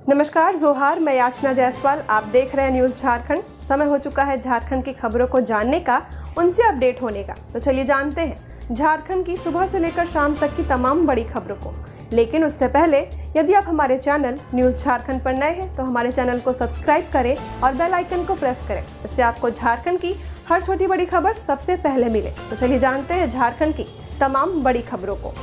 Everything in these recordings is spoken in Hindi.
नमस्कार, जोहार। मैं याचना जायसवाल। आप देख रहे हैं न्यूज़ झारखंड। समय हो चुका है झारखंड की खबरों को जानने का, उनसे अपडेट होने का। तो चलिए जानते हैं झारखंड की सुबह से लेकर शाम तक की तमाम बड़ी खबरों को। लेकिन उससे पहले यदि आप हमारे चैनल न्यूज़ झारखंड पर नए हैं तो हमारे चैनल को सब्सक्राइब करें और बेल आइकन को प्रेस करें। इससे आपको झारखंड की हर छोटी बड़ी खबर सबसे पहले मिले। तो चलिए जानते हैं झारखंड की तमाम बड़ी खबरों को।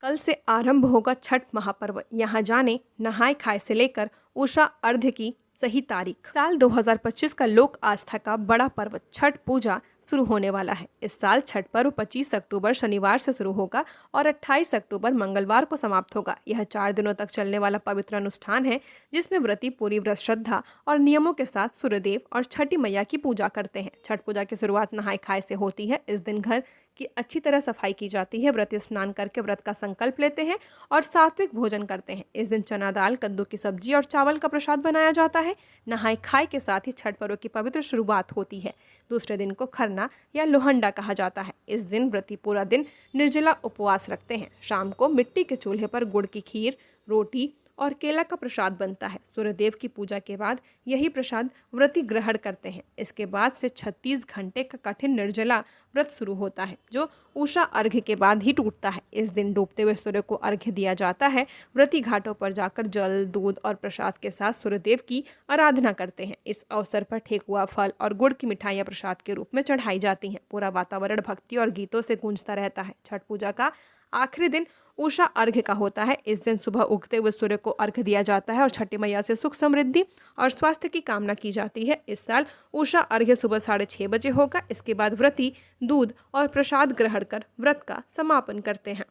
कल से आरंभ होगा छठ महापर्व। यहाँ जाने नहाय खाए से लेकर उषा अर्घ्य की सही तारीख। साल 2025 का लोक आस्था का बड़ा पर्व छठ पूजा शुरू होने वाला है। इस साल छठ पर्व 25 अक्टूबर शनिवार से शुरू होगा और 28 अक्टूबर मंगलवार को समाप्त होगा। यह 4 दिनों तक चलने वाला पवित्र अनुष्ठान है, जिसमें व्रती पूरी व्रत श्रद्धा और नियमों के साथ सूर्यदेव और छठी मैया की पूजा करते हैं। छठ पूजा की शुरुआत नहाय खाए से होती है। इस दिन घर की अच्छी तरह सफाई की जाती है। व्रती स्नान करके व्रत का संकल्प लेते हैं और सात्विक भोजन करते हैं। इस दिन चना दाल, कद्दू की सब्जी और चावल का प्रसाद बनाया जाता है। नहाय खाए के साथ ही छठ पर्व की पवित्र शुरुआत होती है। दूसरे दिन को खरना या लोहंडा कहा जाता है। इस दिन व्रती पूरा दिन निर्जला उपवास रखते हैं। शाम को मिट्टी के चूल्हे पर गुड़ की खीर, रोटी और केला का प्रसाद बनता है। सूर्यदेव की पूजा के बाद यही प्रसाद व्रती ग्रहण करते हैं। इसके बाद से 36 घंटे का कठिन निर्जला व्रत शुरू होता है, जो उषा अर्घ्य के बाद ही टूटता है। इस दिन डूबते हुए सूर्य को अर्घ्य दिया जाता है। व्रती घाटों पर जाकर जल, दूध और प्रसाद के साथ सूर्यदेव की आराधना करते हैं। इस अवसर पर ठेकुआ, फल और गुड़ की मिठाइयाँ प्रसाद के रूप में चढ़ाई जाती हैं। पूरा वातावरण भक्ति और गीतों से गूंजता रहता है। छठ पूजा का आखिरी दिन उषा अर्घ्य का होता है। इस दिन सुबह उगते हुए सूर्य को अर्घ्य दिया जाता है और छठी मैया से सुख समृद्धि और स्वास्थ्य की कामना की जाती है। इस साल उषा अर्घ्य सुबह 6:30 बजे होगा। इसके बाद व्रती दूध और प्रसाद ग्रहण कर व्रत का समापन करते हैं।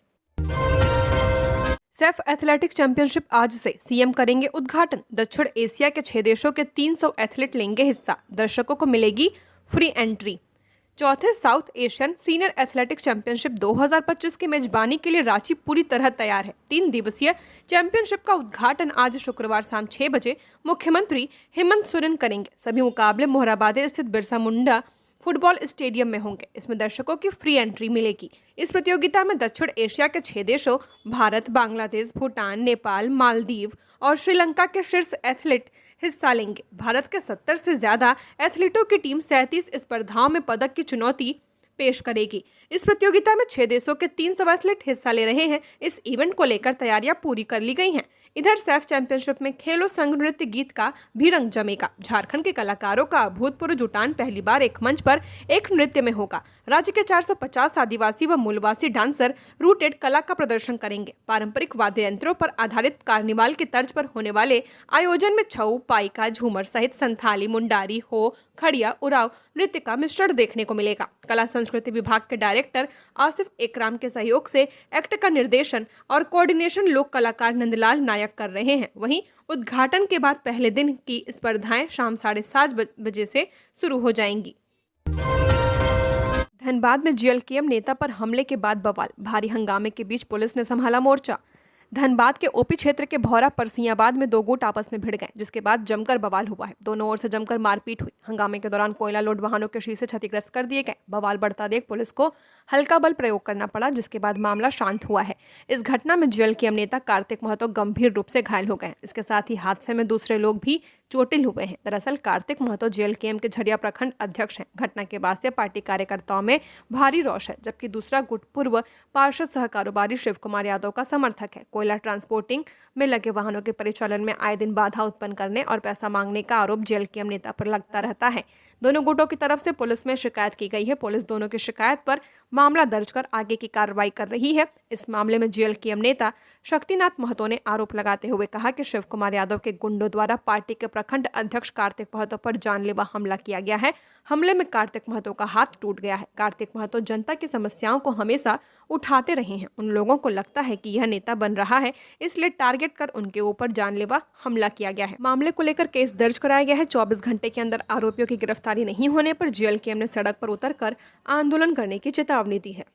सैफ एथलेटिक्स चैंपियनशिप आज से सीएम करेंगे उद्घाटन। दक्षिण एशिया के 6 देशों के 300 एथलीट लेंगे हिस्सा। दर्शकों को मिलेगी फ्री एंट्री। चौथे south Asian senior athletics championship 2025 की मेजबानी के लिए रांची पूरी तरह तैयार है। 3 दिवसीय चैंपियनशिप का उद्घाटन आज शुक्रवार शाम 6 बजे मुख्यमंत्री हेमंत सोरेन करेंगे। सभी मुकाबले मोहराबादी स्थित बिरसा मुंडा फुटबॉल स्टेडियम में होंगे। इसमें दर्शकों की फ्री एंट्री मिलेगी। इस प्रतियोगिता में दक्षिण एशिया के 6 देशों भारत, बांग्लादेश, भूटान, नेपाल, मालदीव और श्रीलंका के शीर्ष एथलीट हिस्सा लेंगे। भारत के 70 से ज्यादा एथलीटों की टीम 37 स्पर्धाओं में पदक की चुनौती पेश करेगी। इस प्रतियोगिता में 6 देशों के 300 एथलीट हिस्सा ले रहे हैं। इस इवेंट को लेकर तैयारियां पूरी कर ली गई हैं। इधर सैफ चैंपियनशिप में खेलो संघ नृत्य गीत का भी रंग जमेगा। झारखंड के कलाकारों का अभूतपूर्व जुटान पहली बार एक मंच पर एक नृत्य में होगा। राज्य के 450 आदिवासी व मूलवासी डांसर रूटेड कला का प्रदर्शन करेंगे। पारंपरिक वाद्य यंत्रों पर आधारित कार्निवाल की तर्ज पर होने वाले आयोजन में छऊ, पाइका, झूमर सहित संथाली, मुंडारी, हो, खड़िया, उराव नृत्य का मिश्रण देखने को मिलेगा। कला संस्कृति विभाग के डायरेक्टर आसिफ इकराम के सहयोग से एक्ट का निर्देशन और कोऑर्डिनेशन लोक कलाकार नंदलाल नायक कर रहे हैं। वहीं उद्घाटन के बाद पहले दिन की स्पर्धाएं शाम 7:30 बजे से शुरू हो जाएंगी। धनबाद में जेएलकेएम नेता पर हमले के बाद बवाल। भारी हंगामे के बीच पुलिस ने संभाला मोर्चा। धनबाद के ओपी क्षेत्र के भौरा परसियाबाद में 2 गुट आपस में भिड़ गए, जिसके बाद जमकर बवाल हुआ है। दोनों ओर से जमकर मारपीट हुई। हंगामे के दौरान कोयला लोड वाहनों के शीशे क्षतिग्रस्त कर दिए गए। बवाल बढ़ता देख पुलिस को हल्का बल प्रयोग करना पड़ा, जिसके बाद मामला शांत हुआ है। इस घटना में जेएलकेएम नेता कार्तिक महतो गंभीर रूप से घायल हो गए। इसके साथ ही हादसे में दूसरे लोग भी चोटिल हुए हैं। दरअसल कार्तिक महतो जेएलकेएम के झरिया प्रखंड अध्यक्ष हैं। घटना के बाद से पार्टी कार्यकर्ताओं में भारी रोष है, जबकि दूसरा गुट पूर्व पार्षद सह कारोबारी शिव कुमार यादव का समर्थक है। कोयला ट्रांसपोर्टिंग में लगे वाहनों के परिचालन में आए दिन बाधा उत्पन्न करने और पैसा मांगने का आरोप जेएलकेएम नेता पर लगता रहता है। दोनों गुटों की तरफ से पुलिस में शिकायत की गई है। पुलिस दोनों की शिकायत पर मामला दर्ज कर आगे की कार्रवाई कर रही है। इस मामले में जेएलकेएम नेता शक्तिनाथ महतो ने आरोप लगाते हुए कहा कि शिव कुमार यादव के गुंडों द्वारा पार्टी के प्रखंड अध्यक्ष कार्तिक महतो पर जानलेवा हमला किया गया है। हमले में कार्तिक महतो का हाथ टूट गया है। कार्तिक महतो जनता की समस्याओं को हमेशा उठाते रहे हैं। उन लोगों को लगता है कि यह नेता बन रहा है, इसलिए टारगेट कर उनके ऊपर जानलेवा हमला किया गया है। मामले को लेकर केस दर्ज कराया गया है। 24 घंटे के अंदर आरोपियों की गिरफ्तारी नहीं होने पर जेएलकेएम ने सड़क पर उतरकर आंदोलन करने की चेतावनी दी है।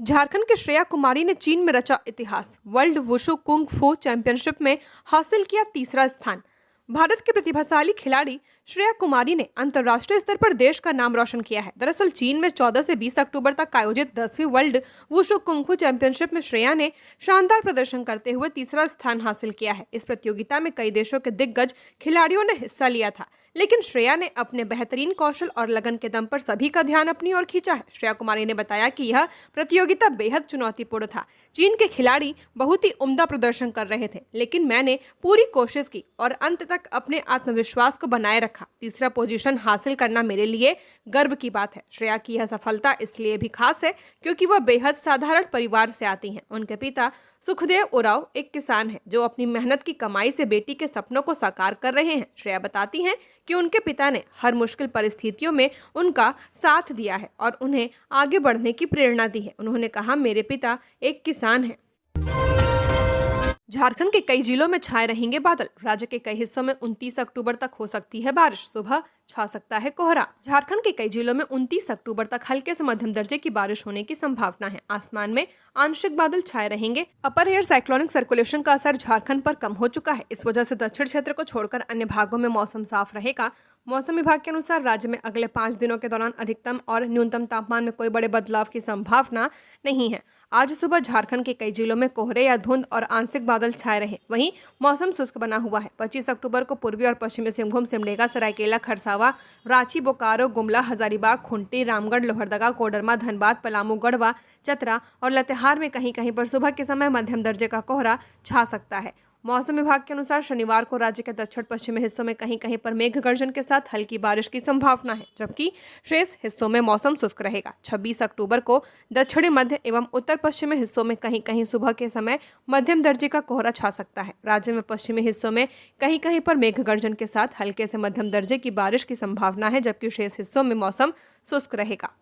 झारखंड के श्रेया कुमारी ने चीन में रचा इतिहास। वर्ल्ड वुशु कुंग फू चैंपियनशिप में हासिल किया तीसरा स्थान। भारत के प्रतिभाशाली खिलाड़ी श्रेया कुमारी ने अंतर्राष्ट्रीय स्तर पर देश का नाम रोशन किया है। दरअसल चीन में 14 से 20 अक्टूबर तक आयोजित 10वीं वर्ल्ड वुशु कुंग-फू चैंपियनशिप में श्रेया ने शानदार प्रदर्शन करते हुए तीसरा स्थान हासिल किया है। इस प्रतियोगिता में कई देशों के दिग्गज खिलाड़ियों ने हिस्सा लिया था, लेकिन श्रेया ने अपने बेहतरीन कौशल और लगन के दम पर सभी का ध्यान अपनी ओर खींचा है। श्रेया कुमारी ने बताया कि यह प्रतियोगिता बेहद चुनौतीपूर्ण था। चीन के खिलाड़ी बहुत ही उम्दा प्रदर्शन कर रहे थे, लेकिन मैंने पूरी कोशिश की और अंत तक अपने आत्मविश्वास को बनाए रखा। तीसरा पोजीशन हासिल करना मेरे लिए गर्व की बात है। श्रेया की यह सफलता इसलिए भी खास है क्योंकि वह बेहद साधारण परिवार से आती हैं। उनके पिता सुखदेव उरांव एक किसान हैं जो अपनी मेहनत की कमाई से बेटी के सपनों को साकार कर रहे हैं। श्रेया बताती हैं कि उनके पिता ने हर मुश्किल परिस्थितियों में उनका साथ दिया है और उन्हें आगे बढ़ने की प्रेरणा दी है। उन्होंने कहा, मेरे पिता एक किसान हैं। झारखंड के कई जिलों में छाए रहेंगे बादल। राज्य के कई हिस्सों में 29 अक्टूबर तक हो सकती है बारिश। सुबह छा सकता है कोहरा। झारखंड के कई जिलों में 29 अक्टूबर तक हल्के से मध्यम दर्जे की बारिश होने की संभावना है। आसमान में आंशिक बादल छाए रहेंगे। अपर एयर साइक्लोनिक सर्कुलेशन का असर झारखंड पर कम हो चुका है। इस वजह से दक्षिण क्षेत्र को छोड़कर अन्य भागों में मौसम साफ रहेगा। मौसम विभाग के अनुसार राज्य में अगले 5 दिनों के दौरान अधिकतम और न्यूनतम तापमान में कोई बड़े बदलाव की संभावना नहीं है। आज सुबह झारखंड के कई जिलों में कोहरे या धुंध और आंशिक बादल छाए रहे। वहीं मौसम शुष्क बना हुआ है। 25 अक्टूबर को पूर्वी और पश्चिमी सिंहभूम, सिमडेगा, सरायकेला, खरसावा, रांची, बोकारो, गुमला, हजारीबाग, खुंटी, रामगढ़, लोहरदगा, कोडरमा, धनबाद, पलामू, गढ़वा, चतरा और लातेहार में कहीं कहीं पर सुबह के समय मध्यम दर्जे का कोहरा छा सकता है। मौसम विभाग के अनुसार शनिवार को राज्य के दक्षिण पश्चिमी हिस्सों में कहीं कहीं पर मेघ गर्जन के साथ हल्की बारिश की संभावना है, जबकि शेष हिस्सों में मौसम शुष्क रहेगा। 26 अक्टूबर को दक्षिणी मध्य एवं उत्तर पश्चिमी हिस्सों में कहीं कहीं सुबह के समय मध्यम दर्जे का कोहरा छा सकता है। राज्य में पश्चिमी हिस्सों में कहीं कहीं पर मेघ गर्जन के साथ हल्के से मध्यम दर्जे की बारिश की संभावना है, जबकि शेष हिस्सों में मौसम शुष्क रहेगा।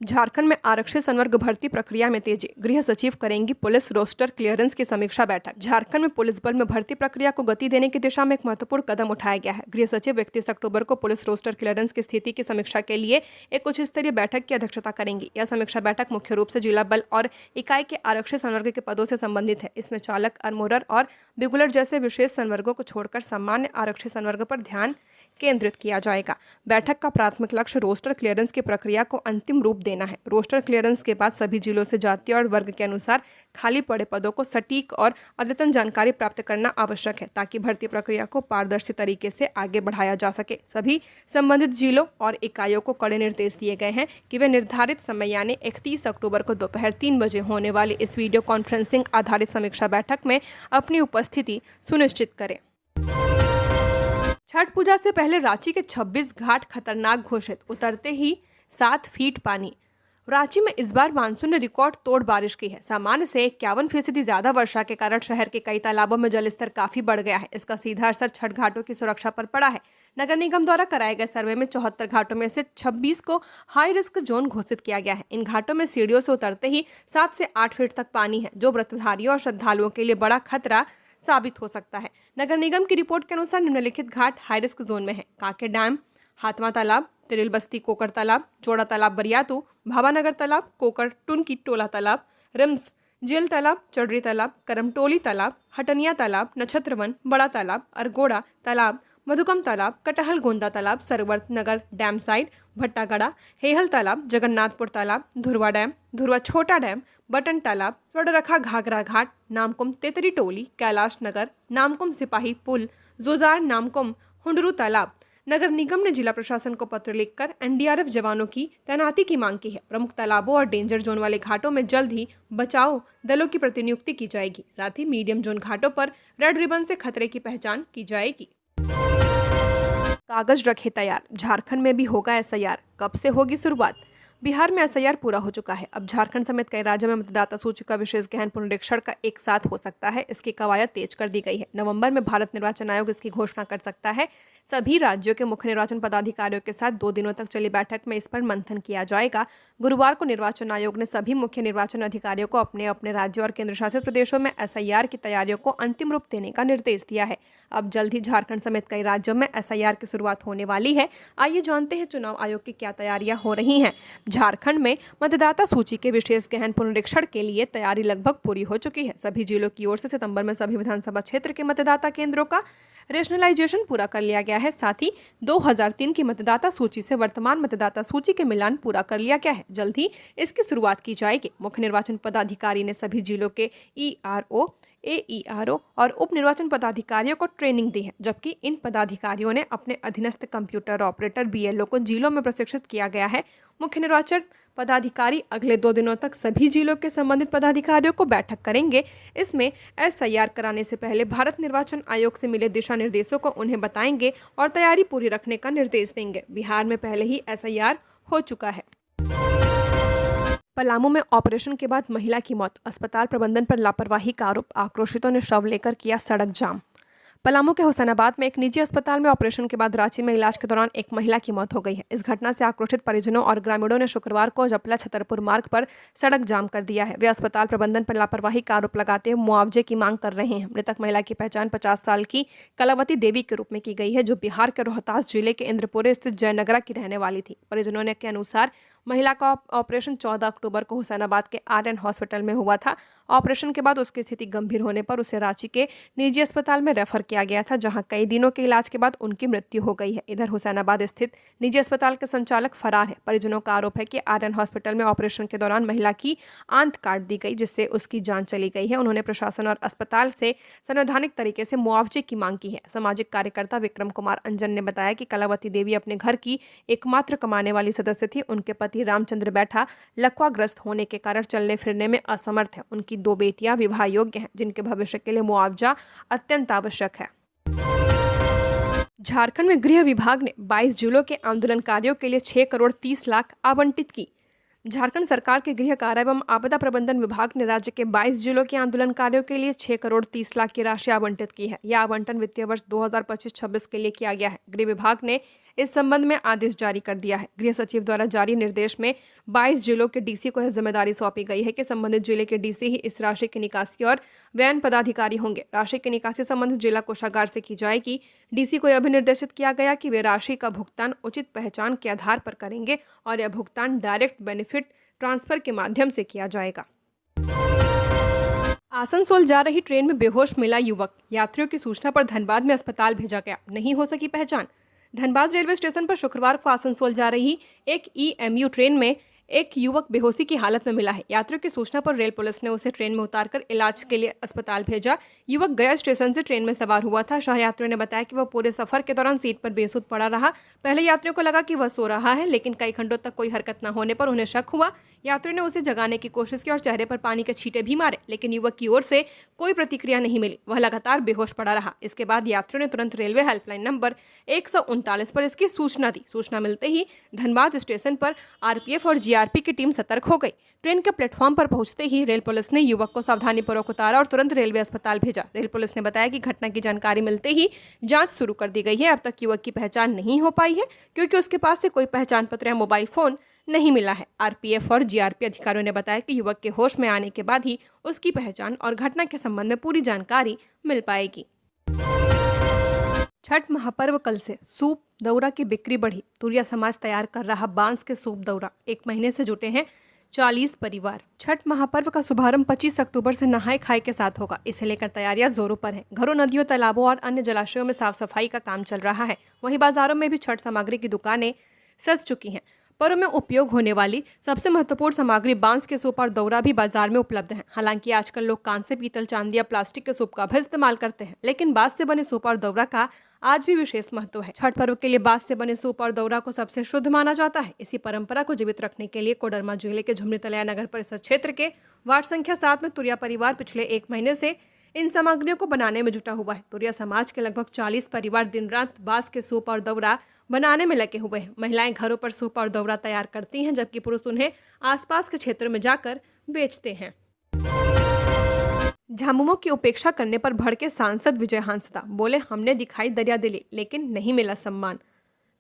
झारखंड में आरक्षी संवर्ग भर्ती प्रक्रिया में तेजी। गृह सचिव करेंगी पुलिस रोस्टर क्लियरेंस की समीक्षा बैठक। झारखंड में पुलिस बल में भर्ती प्रक्रिया को गति देने की दिशा में एक महत्वपूर्ण कदम उठाया गया है। गृह सचिव 31 अक्टूबर को पुलिस रोस्टर क्लियरेंस की स्थिति की समीक्षा के लिए एक उच्च स्तरीय बैठक की अध्यक्षता करेंगी। यह समीक्षा बैठक मुख्य रूप से जिला बल और इकाई के आरक्षी संवर्ग के पदों से संबंधित है। इसमें चालक, आर्मोरर और बिगुलर जैसे विशेष संवर्गों को छोड़कर सामान्य आरक्षी संवर्ग पर ध्यान केंद्रित किया जाएगा। बैठक का प्राथमिक लक्ष्य रोस्टर क्लियरेंस की प्रक्रिया को अंतिम रूप देना है। रोस्टर क्लियरेंस के बाद सभी जिलों से जाति और वर्ग के अनुसार खाली पड़े पदों को सटीक और अद्यतन जानकारी प्राप्त करना आवश्यक है, ताकि भर्ती प्रक्रिया को पारदर्शी तरीके से आगे बढ़ाया जा सके। सभी संबंधित जिलों और इकाइयों को कड़े निर्देश दिए गए हैं कि वे निर्धारित समय यानी 31 अक्टूबर को दोपहर 3 बजे होने वाली इस वीडियो कॉन्फ्रेंसिंग आधारित समीक्षा बैठक में अपनी उपस्थिति सुनिश्चित करें। छठ पूजा से पहले रांची के 26 घाट खतरनाक घोषित। उतरते ही 7 फीट पानी। रांची में इस बार मानसून ने रिकॉर्ड तोड़ बारिश की है। सामान्य से 51% ज्यादा वर्षा के कारण शहर के कई तालाबों में जलस्तर काफी बढ़ गया है। इसका सीधा असर छठ घाटों की सुरक्षा पर पड़ा है। नगर निगम द्वारा कराए गए सर्वे में 74 घाटों में से 26 को हाई रिस्क जोन घोषित किया गया है। इन घाटों में सीढ़ियों से उतरते ही 7 से 8 फीट तक पानी है, जो व्रतधारियों और श्रद्धालुओं के लिए बड़ा खतरा साबित हो सकता है। नगर निगम की रिपोर्ट के अनुसार निम्नलिखित घाट हाई रिस्क जोन में है: कांके डैम, हाथमा तालाब, तिरिल बस्ती कोकर तालाब, जोड़ा तालाब बरियातू, भावानगर तालाब, कोकर टुनकी टोला तालाब, रिम्स, जेल तालाब, चौधरी तालाब, करमटोली तालाब, हटनिया तालाब, नक्षत्रवन, बड़ा तालाब, अरगोड़ा तालाब, मधुकम तालाब, कटहल गोंदा तालाब, सरवर्थ नगर डैम साइड, भट्टागड़ा, हेहल तालाब, जगन्नाथपुर तालाब, धुरवा डैम, धुरवा छोटा डैम, बटन तालाब, स्वर्णरेखा घाघरा घाट, नामकुम तेतरी टोली, कैलाश नगर, नामकुम सिपाही पुल, जोजार नामकुम, हुंडरू तालाब। नगर निगम ने जिला प्रशासन को पत्र लिखकर एनडीआरएफ जवानों की तैनाती की मांग की है। प्रमुख तालाबों और डेंजर जोन वाले घाटों में जल्द ही बचाव दलों की प्रतिनियुक्ति की जाएगी। साथ ही मीडियम जोन घाटों पर रेड रिबन से खतरे की पहचान की जाएगी। कागज रखे तैयार। झारखंड में भी होगा एसआईआर। कब से होगी शुरुआत? बिहार में एसआईआर पूरा हो चुका है। अब झारखंड समेत कई राज्यों में मतदाता सूची का विशेष गहन पुनरीक्षण का एक साथ हो सकता है। इसकी कवायद तेज कर दी गई है। नवंबर में भारत निर्वाचन आयोग इसकी घोषणा कर सकता है। सभी राज्यों के मुख्य निर्वाचन पदाधिकारियों के साथ 2 दिनों तक चली बैठक में इस पर मंथन किया जाएगा। गुरुवार को निर्वाचन आयोग ने सभी मुख्य निर्वाचन अधिकारियों को अपने अपने राज्यों और केंद्र शासित प्रदेशों में SIR की तैयारियों को अंतिम रूप देने का निर्देश दिया है। अब जल्द ही झारखंड समेत कई राज्यों में SIR की शुरुआत होने वाली है। आइए जानते हैं चुनाव आयोग की क्या तैयारियां हो रही हैं। झारखंड में मतदाता सूची के विशेष गहन पुनरीक्षण के लिए तैयारी लगभग पूरी हो चुकी है। सभी जिलों की ओर से सितंबर में सभी विधानसभा क्षेत्र के मतदाता केंद्रों का रेशनलाइजेशन पूरा कर लिया गया है। साथ ही 2003 की मतदाता सूची से वर्तमान मतदाता सूची के मिलान पूरा कर लिया गया है। जल्द ही इसकी शुरुआत की जाएगी। मुख्य निर्वाचन पदाधिकारी ने सभी जिलों के ERO, AERO और उप निर्वाचन पदाधिकारियों को ट्रेनिंग दी है, जबकि इन पदाधिकारियों ने अपने अधीनस्थ कंप्यूटर ऑपरेटर BLO को जिलों में प्रशिक्षित किया गया है। मुख्य निर्वाचन पदाधिकारी अगले 2 दिनों तक सभी जिलों के संबंधित पदाधिकारियों को बैठक करेंगे। इसमें SIR कराने से पहले भारत निर्वाचन आयोग से मिले दिशा निर्देशों को उन्हें बताएंगे और तैयारी पूरी रखने का निर्देश देंगे। बिहार में पहले ही SIR हो चुका है। पलामू में ऑपरेशन के बाद महिला की मौत, अस्पताल प्रबंधन पर लापरवाही का आरोप, आक्रोशितों ने शव लेकर किया सड़क जाम। पलामू के हुसैनाबाद में एक निजी अस्पताल में ऑपरेशन के बाद रांची में इलाज के दौरान एक महिला की मौत हो गई है। इस घटना से आक्रोशित परिजनों और ग्रामीणों ने शुक्रवार को जपला छतरपुर मार्ग पर सड़क जाम कर दिया है। वे अस्पताल प्रबंधन पर लापरवाही का आरोप लगाते हुए मुआवजे की मांग कर रहे हैं। मृतक महिला की पहचान 50 साल की कलावती देवी के रूप में की गई है, जो बिहार के रोहतास जिले के इंद्रपुर स्थित जयनगरा की रहने वाली थी। परिजनों के अनुसार महिला का ऑपरेशन 14 अक्टूबर को हुसैनाबाद के RN हॉस्पिटल में हुआ था। ऑपरेशन के बाद उसकी स्थिति गंभीर होने पर उसे रांची के निजी अस्पताल में रेफर किया गया था, जहां कई दिनों के इलाज के बाद उनकी मृत्यु हो गई है। इधर हुसैनाबाद स्थित निजी अस्पताल के संचालक फरार है। परिजनों का आरोप है कि RN हॉस्पिटल में ऑपरेशन के दौरान महिला की आंत काट दी गई, जिससे उसकी जान चली गई है। उन्होंने प्रशासन और अस्पताल से संवैधानिक तरीके से मुआवजे की मांग की है। सामाजिक कार्यकर्ता विक्रम कुमार अंजन ने बताया कि कलावती देवी अपने घर की एकमात्र कमाने वाली सदस्य थी। उनके पति रामचंद्र बैठा लकवाग्रस्त होने के कारण चलने फिरने में असमर्थ है। उनकी 2 बेटियां विवाह योग्य हैं, जिनके भविष्य के लिए मुआवजा अत्यंत आवश्यक है। झारखंड में गृह विभाग ने 22 जिलों के आंदोलनकारियों के लिए 6 करोड़ 30 लाख आवंटित की। झारखंड सरकार के गृह कार्य एवं आपदा प्रबंधन विभाग ने राज्य के 22 जिलों के आंदोलनकारियों के लिए 6 करोड़ 30 लाख की राशि आवंटित की है। यह आवंटन वित्तीय वर्ष 2025-26 के लिए किया गया है। गृह विभाग ने इस संबंध में आदेश जारी कर दिया है। गृह सचिव द्वारा जारी निर्देश में 22 जिलों के DC को यह जिम्मेदारी सौंपी गई है कि संबंधित जिले के DC ही इस राशि की निकासी और व्ययन पदाधिकारी होंगे। राशि की निकासी संबंधित जिला कोषागार से की जाएगी। DC को यह भी निर्देशित किया गया कि वे राशि का भुगतान उचित पहचान के आधार पर करेंगे और यह भुगतान डायरेक्ट बेनिफिट ट्रांसफर के माध्यम से किया जाएगा। आसनसोल जा रही ट्रेन में बेहोश मिला युवक, यात्रियों की सूचना पर धनबाद में अस्पताल भेजा गया, नहीं हो सकी पहचान। धनबाद रेलवे स्टेशन पर शुक्रवार को आसनसोल जा रही एक EMU ट्रेन में एक युवक बेहोशी की हालत में मिला है। यात्रियों की सूचना पर रेल पुलिस ने उसे ट्रेन में उतारकर इलाज के लिए अस्पताल भेजा। युवक गया स्टेशन से ट्रेन में सवार हुआ था। सह यात्रियों ने बताया कि वह पूरे सफर के दौरान सीट पर बेसुध पड़ा रहा। पहले यात्रियों को लगा कि वह सो रहा है, लेकिन कई घंटों तक कोई हरकत न होने पर उन्हें शक हुआ। यात्रियों ने उसे जगाने की कोशिश की और चेहरे पर पानी के छींटे भी मारे, लेकिन युवक की ओर से कोई प्रतिक्रिया नहीं मिली। वह लगातार बेहोश पड़ा रहा। इसके बाद यात्रियों ने तुरंत रेलवे हेल्पलाइन नंबर 139 पर इसकी सूचना दी। सूचना मिलते ही धनबाद स्टेशन पर RPF और GRP की टीम सतर्क हो गई। ट्रेन के प्लेटफॉर्म पर पहुंचते ही रेल पुलिस ने युवक को सावधानीपूर्वक उतारा और तुरंत रेलवे अस्पताल भेजा। रेल पुलिस ने बताया कि घटना की जानकारी मिलते ही जांच शुरू कर दी गई है। अब तक युवक की पहचान नहीं हो पाई है, क्योंकि उसके पास से कोई पहचान पत्र या मोबाइल फोन नहीं मिला है। RPF और GRP अधिकारियों ने बताया कि युवक के होश में आने के बाद ही उसकी पहचान और घटना के संबंध में पूरी जानकारी मिल पाएगी। छठ महापर्व कल से, सूप दौरा की बिक्री बढ़ी। तुरिया समाज तैयार कर रहा बांस के सूप दौरा। 1 महीने से जुटे हैं 40 परिवार। छठ महापर्व का शुभारंभ 25 अक्टूबर से नहाय खाए के साथ होगा। इसे लेकर तैयारियां जोरों पर हैं। घरों, नदियों, तालाबों और अन्य जलाशयों में साफ सफाई का काम चल रहा है। वहीं बाजारों में भी छठ सामग्री की दुकानें सज चुकी हैं। पर्व में उपयोग होने वाली सबसे महत्वपूर्ण सामग्री बांस के सूप और दौरा भी बाजार में उपलब्ध है। हालांकि आजकल लोग कांसे, पीतल, चांदी या प्लास्टिक के सूप का भी इस्तेमाल करते हैं, लेकिन बांस से बने सूप और दौरा का आज भी विशेष महत्व है। छठ पर्व के लिए बांस से बने सूप और दौरा को सबसे शुद्ध माना जाता है। इसी परंपरा को जीवित रखने के लिए कोडरमा जिले के झुमरी तलैया नगर परिषद क्षेत्र के वार्ड संख्या 7 में तुरिया परिवार पिछले 1 महीने से इन सामग्रियों को बनाने में जुटा हुआ है। तुरिया समाज के लगभग 40 परिवार दिन रात बांस के सूप और दौरा बनाने में लगे हुए हैं। महिलाएं घरों पर सूप और दौरा तैयार करती हैं, जबकि पुरुष उन्हें आसपास के क्षेत्रों में जाकर बेचते हैं। झामुमो की उपेक्षा करने पर भड़के सांसद विजय हांसदा, बोले हमने दिखाई दरियादिली लेकिन नहीं मिला सम्मान।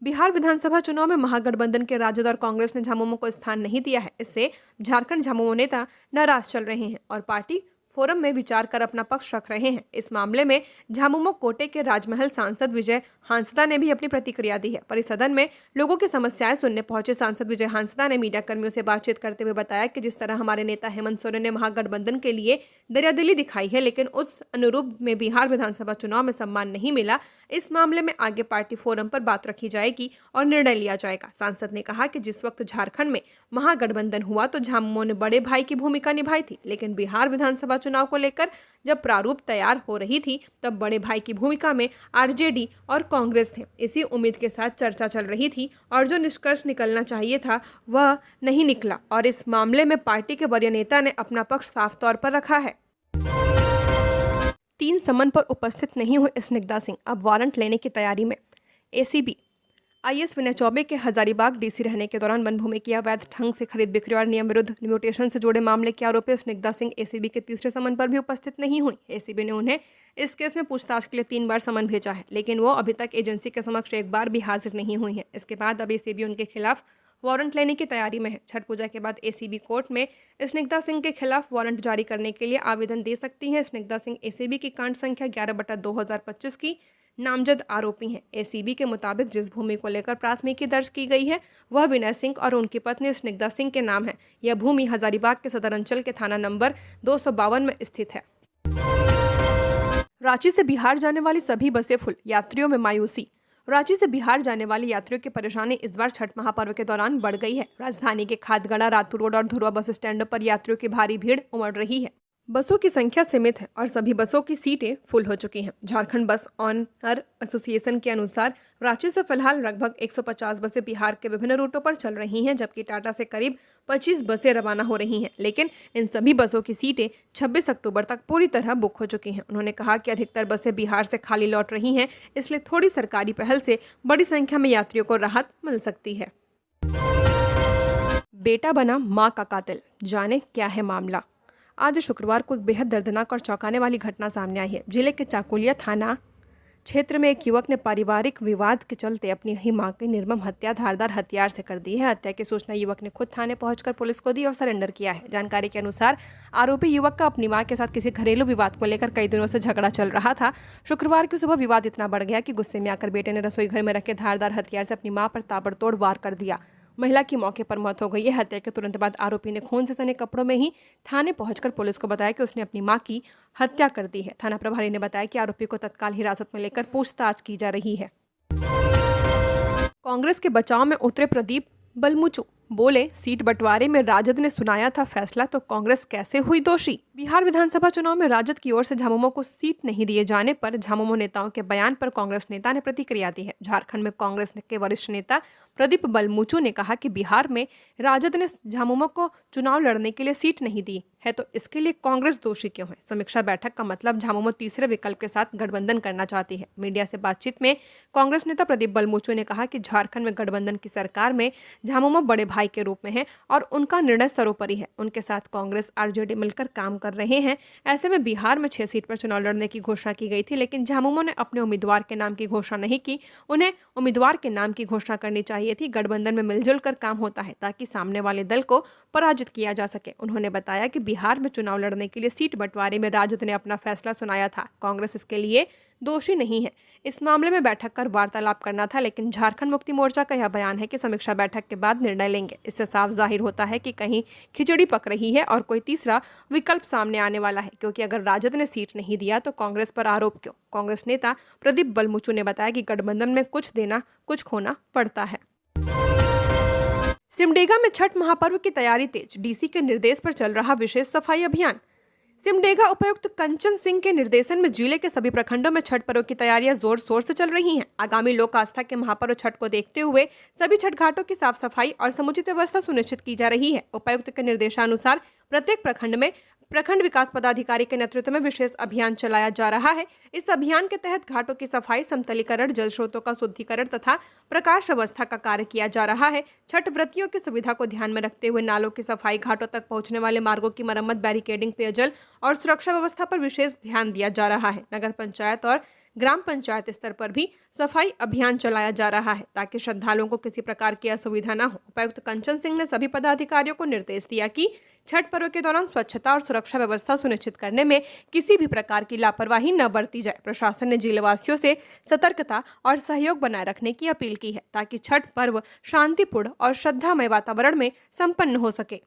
बिहार विधानसभा चुनाव में महागठबंधन के राजद और कांग्रेस ने झामुमो को स्थान नहीं दिया है। इससे झारखंड झामुमो नेता नाराज चल रहे हैं और पार्टी फोरम में विचार कर अपना पक्ष रख रहे हैं। इस मामले में झामुमो कोटे के राजमहल सांसद विजय हांसदा ने भी अपनी प्रतिक्रिया दी है। परिसदन में लोगों की समस्याएं सुनने पहुंचे सांसद विजय हांसदा ने मीडिया कर्मियों से बातचीत करते हुए बताया कि जिस तरह हमारे नेता हेमंत सोरेन ने महागठबंधन के लिए दरियादिली दिखाई है, लेकिन उस अनुरूप में बिहार विधानसभा चुनाव में सम्मान नहीं मिला। इस मामले में आगे पार्टी फोरम पर बात रखी जाएगी और निर्णय लिया जाएगा। सांसद ने कहा कि जिस वक्त झारखंड में महागठबंधन हुआ तो झामुमो ने बड़े भाई की भूमिका निभाई थी, लेकिन बिहार विधानसभा चुनाव को लेकर जब प्रारूप तैयार हो रही थी तब बड़े भाई की भूमिका में आरजेडी और कांग्रेस थे। इसी उम्मीद के साथ चर्चा चल रही थी और जो निष्कर्ष निकलना चाहिए था वह नहीं निकला और इस मामले में पार्टी के वरीय नेता ने अपना पक्ष साफ तौर पर रखा है। 3 समन पर उपस्थित नहीं हुए स्निग्धा सिंह, अब वारंट लेने की तैयारी में। एसीबी आईएएस विनय चौबे के हजारीबाग डीसी रहने के दौरान वन भूमि की अवैध ढंग से खरीद बिक्री और नियम विरुद्ध म्यूटेशन से जुड़े मामले के आरोपी स्निग्धा सिंह एसीबी के तीसरे समन पर भी उपस्थित नहीं हुई। एसीबी ने उन्हें इस केस में पूछताछ के लिए 3 बार समन भेजा है, लेकिन वो अभी तक एजेंसी के समक्ष एक बार भी हाजिर नहीं हुई है। इसके बाद अब एसीबी उनके खिलाफ वारंट लेने की तैयारी में है। छठ पूजा के बाद एसीबी कोर्ट में स्निग्धा सिंह के खिलाफ वारंट जारी करने के लिए आवेदन दे सकती है। स्निग्धा सिंह एसीबी की कांड संख्या 11/2025 की नामजद आरोपी हैं। एसीबी के मुताबिक जिस भूमि को लेकर प्राथमिकी दर्ज की गई है वह विनय सिंह और उनकी पत्नी स्निग्धा सिंह के नाम है। यह भूमि हजारीबाग के सदर अंचल के थाना नंबर 252 में स्थित है। रांची से बिहार जाने वाली सभी बसें फुल, यात्रियों में मायूसी। रांची से बिहार जाने वाले यात्रियों की परेशानी इस बार छठ महापर्व के दौरान बढ़ गई है। राजधानी के खादगड़ा, रातू रोड और धुरवा बस स्टैंड पर यात्रियों की भारी भीड़ उमड़ रही है। बसों की संख्या सीमित है और सभी बसों की सीटें फुल हो चुकी हैं। झारखंड बस ऑनर एसोसिएशन के अनुसार रांची से फिलहाल लगभग 150 बसें बिहार के विभिन्न रूटों पर चल रही हैं, जबकि टाटा से करीब 25 बसें रवाना हो रही हैं। लेकिन इन सभी बसों की सीटें 26 अक्टूबर तक पूरी तरह बुक हो चुकी हैं। उन्होंने कहा कि अधिकतर बसें बिहार से खाली लौट रही हैं, इसलिए थोड़ी सरकारी पहल से बड़ी संख्या में यात्रियों को राहत मिल सकती है। बेटा बना मां का कातिल, जाने क्या है मामला। आज शुक्रवार को एक बेहद दर्दनाक और चौंकाने वाली घटना सामने आई है। जिले के चाकुलिया थाना क्षेत्र में एक युवक ने पारिवारिक विवाद के चलते अपनी ही मां की निर्मम हत्या धारदार हथियार से कर दी है। हत्या की सूचना युवक ने खुद थाने पहुंचकर पुलिस को दी और सरेंडर किया है। जानकारी के अनुसार आरोपी युवक का अपनी मां के साथ किसी घरेलू विवाद को लेकर कई दिनों से झगड़ा चल रहा था। शुक्रवार की सुबह विवाद इतना बढ़ गया कि गुस्से में आकर बेटे ने रसोई घर में रखे धारदार हथियार से अपनी मां पर ताबड़तोड़ वार कर दिया। महिला की मौके पर मौत हो गई है। हत्या के तुरंत बाद आरोपी ने खून से सने कपड़ों में ही थाने पहुंचकर पुलिस को बताया कि उसने अपनी मां की हत्या कर दी है। थाना प्रभारी ने बताया कि आरोपी को तत्काल हिरासत में लेकर पूछताछ की जा रही है। कांग्रेस के बचाव में उतरे प्रदीप बलमुचू, बोले सीट बंटवारे में राजद ने सुनाया था फैसला तो कांग्रेस कैसे हुई दोषी। बिहार विधानसभा चुनाव में राजद की ओर से झामुमो को सीट नहीं दिए जाने पर झामुमो नेताओं के बयान पर कांग्रेस नेता ने प्रतिक्रिया दी है। झारखंड में कांग्रेस के वरिष्ठ नेता प्रदीप बलमुचू ने कहा कि बिहार में राजद ने झामुमो को चुनाव लड़ने के लिए सीट नहीं दी है तो इसके लिए कांग्रेस दोषी क्यों है। समीक्षा बैठक का मतलब झामुमो तीसरे विकल्प के साथ गठबंधन करना चाहती है। मीडिया से बातचीत में कांग्रेस नेता प्रदीप बलमुचू ने कहा कि झारखंड में गठबंधन की सरकार में झामुमो बड़े भाई के रूप में है और उनका निर्णय सर्वोपरि है। उनके साथ कांग्रेस आरजेडी मिलकर काम कर रहे हैं। ऐसे में बिहार में 6 सीट पर चुनाव लड़ने की घोषणा की गई थी, लेकिन झामुमो ने अपने उम्मीदवार के नाम की घोषणा नहीं की। उन्हें उम्मीदवार के नाम की घोषणा करनी चाहिए थी। गठबंधन में मिलजुल कर काम होता है ताकि सामने वाले दल को पराजित किया जा सके। उन्होंने बताया कि बिहार में चुनाव लड़ने के लिए सीट बंटवारे में राजद ने अपना फैसला सुनाया था। कांग्रेस इसके लिए दोषी नहीं है। इस मामले में बैठक कर वार्तालाप करना था, लेकिन झारखंड मुक्ति मोर्चा का यह बयान है कि समीक्षा बैठक के बाद निर्णय लेंगे। इससे साफ जाहिर होता है कि कहीं खिचड़ी पक रही है और कोई तीसरा विकल्प सामने आने वाला है, क्योंकि अगर राजद ने सीट नहीं दिया तो कांग्रेस पर आरोप क्यों। कांग्रेस नेता प्रदीप बलमुचू ने बताया कि गठबंधन में कुछ देना कुछ खोना पड़ता है। सिमडेगा में छठ महापर्व की तैयारी तेज, डीसी के निर्देश पर चल रहा विशेष सफाई अभियान। सिमडेगा उपायुक्त कंचन सिंह के निर्देशन में जिले के सभी प्रखंडों में छठ पर्व की तैयारियां जोर शोर से चल रही हैं। आगामी लोक आस्था के महापर्व छठ को देखते हुए सभी छठ घाटों की साफ सफाई और समुचित व्यवस्था सुनिश्चित की जा रही है। उपायुक्त के निर्देशानुसार प्रत्येक प्रखंड में प्रखंड विकास पदाधिकारी के नेतृत्व में विशेष अभियान चलाया जा रहा है। इस अभियान के तहत घाटों की सफाई, समतलीकरण, जल स्रोतों का शुद्धिकरण तथा प्रकाश व्यवस्था का कार्य किया जा रहा है। छठ व्रतियों की सुविधा को ध्यान में रखते हुए नालों की सफाई, घाटों तक पहुंचने वाले मार्गों की मरम्मत, बैरिकेडिंग, पेयजल और सुरक्षा व्यवस्था पर विशेष ध्यान दिया जा रहा है। नगर पंचायत और ग्राम पंचायत स्तर पर भी सफाई अभियान चलाया जा रहा है ताकि श्रद्धालुओं को किसी प्रकार की असुविधा न हो। उपायुक्त कंचन सिंह ने सभी पदाधिकारियों को निर्देश दिया कि छठ पर्व के दौरान स्वच्छता और सुरक्षा व्यवस्था सुनिश्चित करने में किसी भी प्रकार की लापरवाही न बरती जाए। प्रशासन ने जिलेवासियों से सतर्कता और सहयोग बनाए रखने की अपील की है ताकि छठ पर्व शांतिपूर्ण और श्रद्धामय वातावरण में संपन्न हो सके।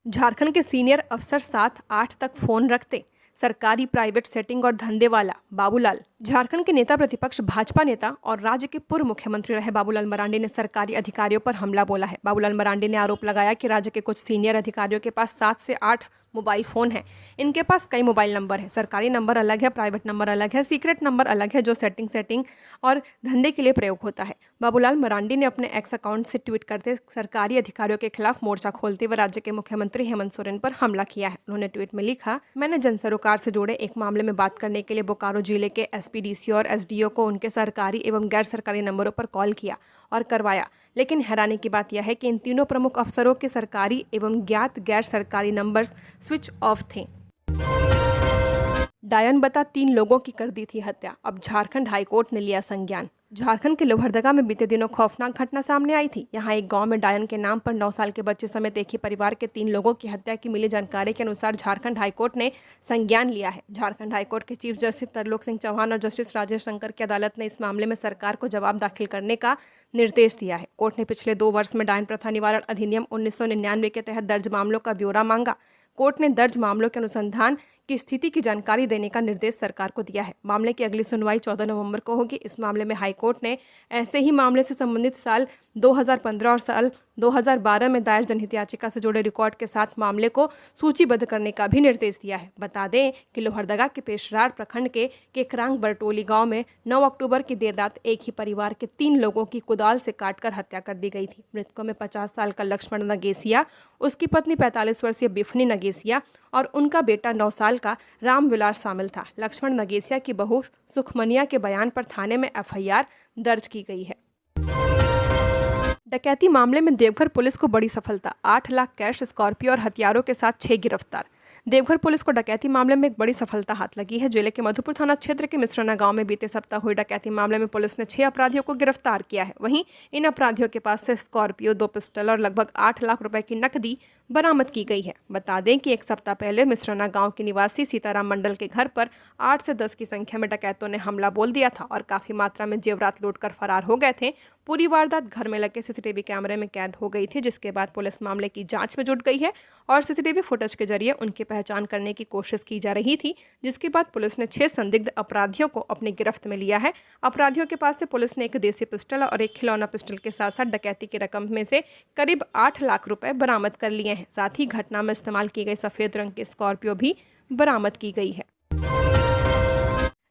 झारखंड के सीनियर अफसर 7-8 तक फोन रखते, सरकारी प्राइवेट सेटिंग और धंधे वाला बाबूलाल। झारखंड के नेता प्रतिपक्ष भाजपा नेता और राज्य के पूर्व मुख्यमंत्री रहे बाबूलाल मरांडी ने सरकारी अधिकारियों पर हमला बोला है। बाबूलाल मरांडी ने आरोप लगाया कि राज्य के कुछ सीनियर अधिकारियों के पास 7 से 8 मोबाइल फोन है। इनके पास कई मोबाइल नंबर है, सरकारी नंबर अलग है, प्राइवेट नंबर अलग है, सीक्रेट नंबर अलग है, जो सेटिंग और धंधे के लिए प्रयोग होता है। बाबूलाल मरांडी ने अपने एक्स अकाउंट से ट्वीट करते सरकारी अधिकारियों के खिलाफ मोर्चा खोलते हुए राज्य के मुख्यमंत्री हेमंत सोरेन पर हमला किया है। उन्होंने ट्वीट में लिखा, मैंने जन सरोकार से जुड़े एक मामले में बात करने के लिए बोकारो जिले के एसपी, डीसी और एसडीओ को उनके सरकारी एवं गैर सरकारी नंबरों पर कॉल किया और करवाया, लेकिन हैरानी की बात यह है कि इन तीनों प्रमुख अफसरों के सरकारी एवं ज्ञात गैर सरकारी नंबर्स स्विच ऑफ थे। डायन बता 3 लोगों की कर दी थी हत्या, अब झारखंड हाईकोर्ट ने लिया संज्ञान। झारखंड के लोहरदगा में बीते दिनों खौफनाक घटना सामने आई थी। यहाँ एक गांव में डायन के नाम पर 9 साल के बच्चे समेत एक ही परिवार के 3 लोगों की हत्या की मिली जानकारी के अनुसार झारखंड हाईकोर्ट ने संज्ञान लिया है। झारखंड हाईकोर्ट के चीफ जस्टिस तरलोक सिंह चौहान और जस्टिस राजेश शंकर की अदालत ने इस मामले में सरकार को जवाब दाखिल करने का निर्देश दिया है। कोर्ट ने पिछले 2 वर्ष में डायन प्रथा निवारण अधिनियम 1999 के तहत दर्ज मामलों का ब्यौरा मांगा। कोर्ट ने दर्ज मामलों के अनुसंधान की स्थिति की जानकारी देने का निर्देश सरकार को दिया है। मामले की अगली सुनवाई 14 नवंबर को होगी। इस मामले में हाईकोर्ट ने ऐसे ही मामले से संबंधित साल 2015 और साल 2012 में दायर जनहित याचिका से जुड़े रिकॉर्ड के साथ मामले को सूचीबद्ध करने का भी निर्देश दिया है। बता दें कि लोहरदगा के पेशरार प्रखंड के केकरांग बरटोली गांव में 9 अक्टूबर की देर रात एक ही परिवार के 3 लोगों की कुदाल से काटकर हत्या कर दी गई थी। मृतकों में 50 साल का लक्ष्मण नगेसिया, उसकी पत्नी 45 वर्षीय बिफनी नगेसिया और उनका बेटा 9 साल का रामविलास शामिल था। लक्ष्मण नगेसिया की बहू सुखमनिया के बयान पर थाने में एफआईआर दर्ज की गई है। डकैती मामले में देवघर पुलिस को बड़ी सफलता, 8 लाख कैश, स्कॉर्पियो और हथियारों के साथ 6 गिरफ्तार। देवघर पुलिस को डकैती मामले में एक बड़ी सफलता हाथ लगी है। जिले के मधुपुर थाना क्षेत्र के मिश्राना गांव में बीते सप्ताह हुई डकैती मामले में पुलिस ने 6 अपराधियों को गिरफ्तार किया है। वहीं इन अपराधियों के पास से स्कॉर्पियो, 2 पिस्टल और लगभग 8 लाख रुपए की नकदी बरामद की गई है। बता दें कि एक सप्ताह पहले मिश्राना गांव के निवासी सीताराम मंडल के घर पर 8 से 10 की संख्या में डकैतों ने हमला बोल दिया था और काफी मात्रा में जेवरात लूटकर फरार हो गए थे। पूरी वारदात घर में लगे सीसीटीवी कैमरे में कैद हो गई थी, जिसके बाद पुलिस मामले की जांच में जुट गई है और सीसीटीवी फुटेज के जरिए उनकी पहचान करने की कोशिश की जा रही थी, जिसके बाद पुलिस ने 6 संदिग्ध अपराधियों को अपनी गिरफ्त में लिया है। अपराधियों के पास से पुलिस ने एक देसी पिस्टल और एक खिलौना पिस्टल के साथ साथ डकैती की रकम में से करीब 8 लाख रुपए बरामद कर लिए हैं। साथ ही घटना में इस्तेमाल की गई सफेद रंग की स्कॉर्पियो भी बरामद की गई है।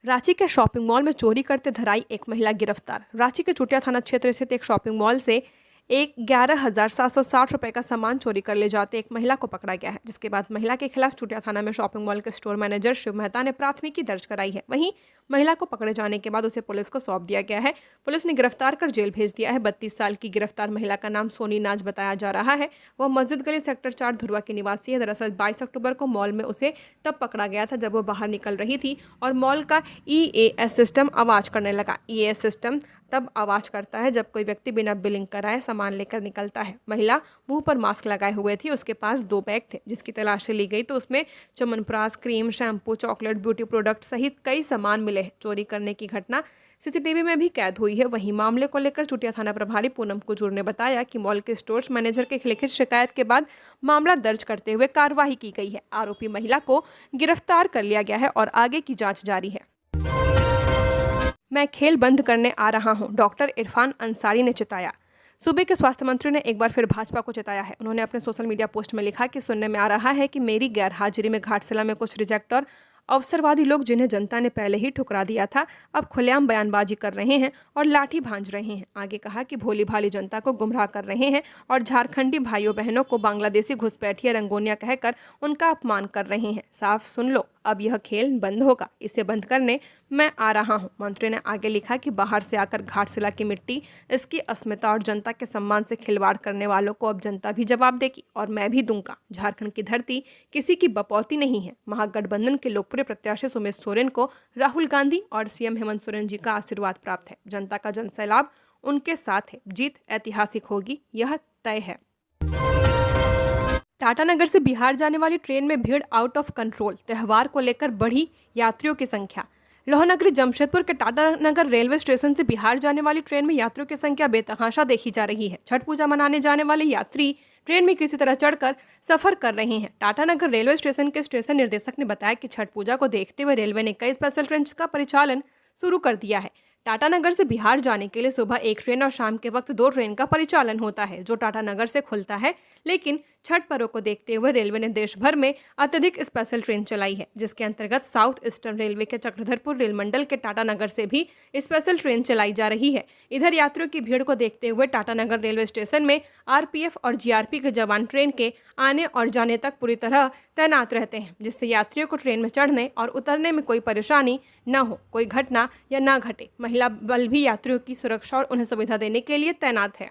रांची के शॉपिंग मॉल में चोरी करते धराई एक महिला गिरफ्तार। रांची के चुटिया थाना क्षेत्र स्थित एक शॉपिंग मॉल से 11,760 रुपए का सामान चोरी कर ले जाते एक महिला को पकड़ा गया है, जिसके बाद महिला के खिलाफ चुटिया थाना में शॉपिंग मॉल के स्टोर मैनेजर शिव मेहता ने प्राथमिकी दर्ज कराई है। वहीं महिला को पकड़े जाने के बाद उसे पुलिस को सौंप दिया गया है। पुलिस ने गिरफ्तार कर जेल भेज दिया है। 32 साल की गिरफ्तार महिला का नाम सोनी नाज बताया जा रहा है। वह मस्जिद गली सेक्टर 4 धुरवा की निवासी है। दरअसल 22 अक्टूबर को मॉल में उसे तब पकड़ा गया था जब वो बाहर निकल रही थी और मॉल का EAS सिस्टम आवाज करने लगा। EAS सिस्टम तब आवाज करता है जब कोई व्यक्ति बिना बिलिंग कराए सामान लेकर निकलता है। महिला मुंह पर मास्क लगाए हुए थी। उसके पास 2 बैग थे जिसकी तलाशी ली गई तो उसमें chyawanprash, cream, shampoo, chocolate, beauty product सहित कई सामान मिले हैं। चोरी करने की घटना सीसीटीवी में भी कैद हुई है। वहीं मामले को लेकर चुटिया थाना प्रभारी पूनम कुजूर ने बताया कि मॉल के स्टोर्स मैनेजर के लिखित शिकायत के बाद मामला दर्ज करते हुए कार्रवाई की गई है। आरोपी महिला को गिरफ्तार कर लिया गया है और आगे की जांच जारी है। मैं खेल बंद करने आ रहा हूं, डॉक्टर इरफान अंसारी ने चिताया। सूबे के स्वास्थ्य मंत्री ने एक बार फिर भाजपा को चिताया है। उन्होंने अपने सोशल मीडिया पोस्ट में लिखा कि सुनने में आ रहा है कि मेरी गैर हाजिरी में घाटशिला में कुछ रिजेक्ट और अवसरवादी लोग जिन्हें जनता ने पहले ही ठुकरा दिया था, अब खुलेआम बयानबाजी कर रहे हैं और लाठी भांज रहे हैं। आगे कहा कि भोली भाली जनता को गुमराह कर रहे हैं और झारखंडी भाइयों बहनों को बांग्लादेशी घुसपैठिया रंगोनिया कहकर उनका अपमान कर रहे हैं। साफ सुन लो, अब यह खेल बंद होगा, इसे बंद करने मैं आ रहा हूं। मंत्री ने आगे लिखा कि बाहर से आकर घाटशिला की मिट्टी, इसकी अस्मिता और जनता के सम्मान से खिलवाड़ करने वालों को अब जनता भी जवाब देगी और मैं भी दूंगा। झारखंड की धरती किसी की बपौती नहीं है। महागठबंधन के लोकप्रिय प्रत्याशी सुमेश सोरेन को राहुल गांधी और सीएम हेमंत सोरेन जी का आशीर्वाद प्राप्त है। जनता का जनसैलाब उनके साथ है। जीत ऐतिहासिक होगी, यह तय है। टाटानगर से बिहार जाने वाली ट्रेन में भीड़ आउट ऑफ कंट्रोल। त्योहार को लेकर बढ़ी यात्रियों की संख्या। लोहनगरी जमशेदपुर के टाटानगर रेलवे स्टेशन से बिहार जाने वाली ट्रेन में यात्रियों की संख्या बेतहाशा देखी जा रही है। छठ पूजा मनाने जाने वाले यात्री ट्रेन में किसी तरह चढ़कर सफर कर रहे हैं। टाटानगर रेलवे स्टेशन के स्टेशन निर्देशक ने बताया कि छठ पूजा को देखते हुए रेलवे ने कई स्पेशल ट्रेन का परिचालन शुरू कर दिया है। टाटानगर से बिहार जाने के लिए सुबह एक ट्रेन और शाम के वक्त 2 ट्रेन का परिचालन होता है, जो टाटानगर से खुलता है। लेकिन छठ पर्व को देखते हुए रेलवे ने देश भर में अत्यधिक स्पेशल ट्रेन चलाई है, जिसके अंतर्गत साउथ ईस्टर्न रेलवे के चक्रधरपुर रेल मंडल के टाटानगर से भी स्पेशल ट्रेन चलाई जा रही है। इधर यात्रियों की भीड़ को देखते हुए टाटानगर रेलवे स्टेशन में आरपीएफ और जीआरपी के जवान ट्रेन के आने और जाने तक पूरी तरह तैनात रहते हैं, जिससे यात्रियों को ट्रेन में चढ़ने और उतरने में कोई परेशानी न हो, कोई घटना या न घटे। महिला बल भी यात्रियों की सुरक्षा और उन्हें सुविधा देने के लिए तैनात है।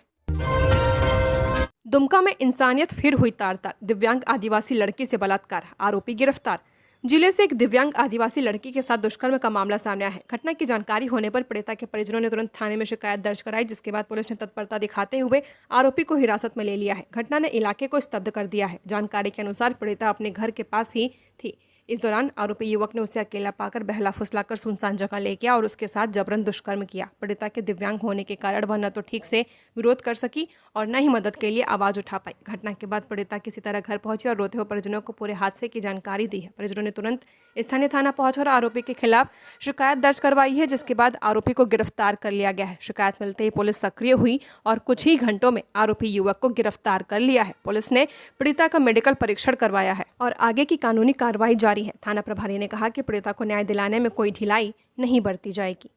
दुमका में इंसानियत फिर हुई तार-तार। दिव्यांग आदिवासी लड़की से बलात्कार, आरोपी गिरफ्तार। जिले से एक दिव्यांग आदिवासी लड़की के साथ दुष्कर्म का मामला सामने आया है। घटना की जानकारी होने पर पीड़िता के परिजनों ने तुरंत थाने में शिकायत दर्ज कराई, जिसके बाद पुलिस ने तत्परता दिखाते हुए आरोपी को हिरासत में ले लिया है। घटना ने इलाके को स्तब्ध कर दिया है। जानकारी के अनुसार पीड़िता अपने घर के पास ही थी। इस दौरान आरोपी युवक ने उसे अकेला पाकर बहला फुसलाकर सुनसान जगह ले गया और उसके साथ जबरन दुष्कर्म किया। पीड़िता के दिव्यांग होने के कारण वह न तो ठीक से विरोध कर सकी और न ही मदद के लिए आवाज उठा पाई। घटना के बाद पीड़िता किसी तरह घर पहुंची और रोते हुए परिजनों को पूरे हादसे की जानकारी दी है। परिजनों ने तुरंत स्थानीय थाना पहुंचकर आरोपी के खिलाफ शिकायत दर्ज करवाई है, जिसके बाद आरोपी को गिरफ्तार कर लिया गया है। शिकायत मिलते ही पुलिस सक्रिय हुई और कुछ ही घंटों में आरोपी युवक को गिरफ्तार कर लिया है। पुलिस ने पीड़िता का मेडिकल परीक्षण करवाया है और आगे की कानूनी कार्रवाई जारी है। थाना प्रभारी ने कहा कि पीड़िता को न्याय दिलाने में कोई ढिलाई नहीं बरती जाएगी।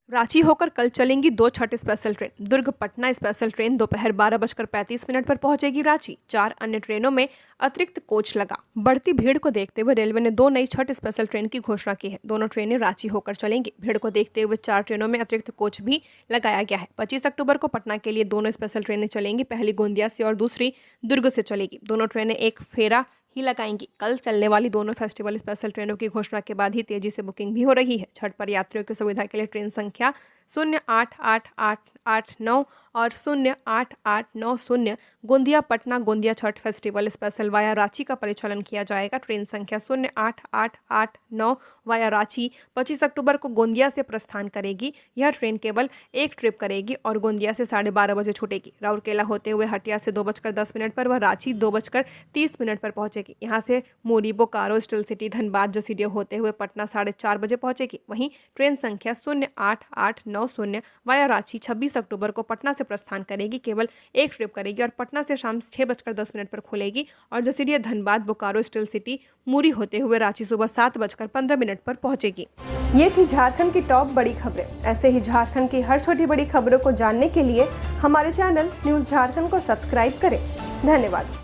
रांची होकर कल चलेंगी 2 Chhath special train. Durg Patna special train दोपहर 12:35 पर पहुंचेगी रांची। 4 अन्य ट्रेनों में अतिरिक्त कोच लगा। बढ़ती भीड़ को देखते हुए रेलवे ने 2 नई छठ स्पेशल ट्रेन की घोषणा की है। दोनों ट्रेनें रांची होकर चलेंगी। भीड़ को देखते हुए 4 ट्रेनों में अतिरिक्त कोच भी लगाया गया है। 25 अक्टूबर को पटना के लिए दोनों स्पेशल ट्रेनें चलेंगी। पहली गोंदिया से और दूसरी दुर्ग से चलेगी। दोनों ट्रेनें एक फेरा ही लगाएंगी। कल चलने वाली दोनों फेस्टिवल स्पेशल ट्रेनों की घोषणा के बाद ही तेजी से बुकिंग भी हो रही है। छठ पर यात्रियों की सुविधा के लिए ट्रेन संख्या 08889 और 08890 Gondia Patna Gondia Chhath festival special via Ranchi का परिचालन किया जाएगा। ट्रेन संख्या 08889 वाया रांची 25 अक्टूबर को गोंदिया से प्रस्थान करेगी। यह ट्रेन केवल एक ट्रिप करेगी और गोंदिया से 12:30 बजे छूटेगी। राउरकेला होते हुए हटिया से 2:10 पर वह रांची 2:30 पर पहुंचेगी। यहाँ से मोरी, बोकारो, स्टील सिटी, धनबाद, जसीडीह होते हुए पटना 4:30 बजे पहुंचेगी। वहीं ट्रेन संख्या 08890 वाया रांची 26 अक्टूबर को पटना से प्रस्थान करेगी। केवल एक ट्रिप करेगी और पटना से शाम 6:10 पर खुलेगी और जसीडीह, धनबाद, बोकारो, स्टील सिटी, मूरी होते हुए रांची सुबह 7:15 पर पहुंचेगी। ये थी झारखंड की टॉप बड़ी खबरें। ऐसे ही झारखंड की हर छोटी बड़ी खबरों को जानने के लिए हमारे चैनल न्यूज़ झारखंड को सब्सक्राइब करें। धन्यवाद।